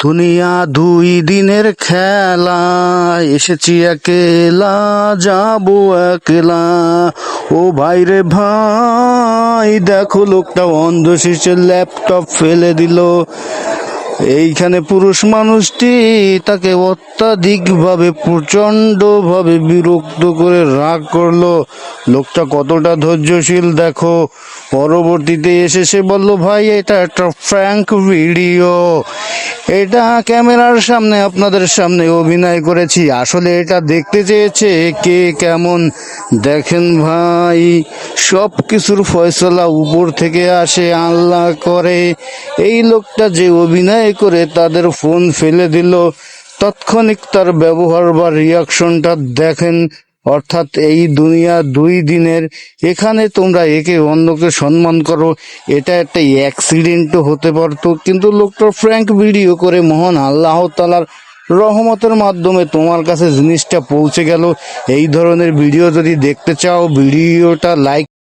দুনিয়া দুই দিনের খেলা, এসেছি একেলা যাবো একলা। ও ভাই রে ভাই, দেখো লোকটা অন্ধ শেষে ল্যাপটপ ফেলে দিল। এইখানে পুরুষ মানুষটি তাকে অত্যাধিকভাবে প্রচণ্ডভাবে বিরক্ত করে রাগ করলো। লোকটা কতটা ধৈর্যশীল দেখো। পরবর্তীতে এসে সে বলল, ভাই এটা একটা ফ্র্যাঙ্ক ভিডিও, এটা ক্যামেরার সামনে আপনাদের সামনে অভিনয় করেছি, আসলে এটা দেখতে চেয়েছে কে কেমন। দেখেন ভাই, সব কিছুর ফয়সালা উপর থেকে আসে, আল্লাহ করে। এই লোকটা যে অভিনয় করে তাদের ফোন ফেলে দিল, তাৎক্ষণিক তার ব্যবহার বা রিয়াকশনটা দেখেন। অর্থাৎ এই দুনিয়া দুই দিনের, এখানে তোমরা একে অন্যকে সম্মান করো, এটা একটা অ্যাক্সিডেন্টও হতে পারতো, কিন্তু লোকটা ফ্র্যাঙ্ক ভিডিও করে মহান আল্লাহ তাআলার রহমতের মাধ্যমে তোমার কাছে জিনিসটা পৌঁছে গেল। এই ধরনের ভিডিও যদি দেখতে চাও, ভিডিওটা লাইক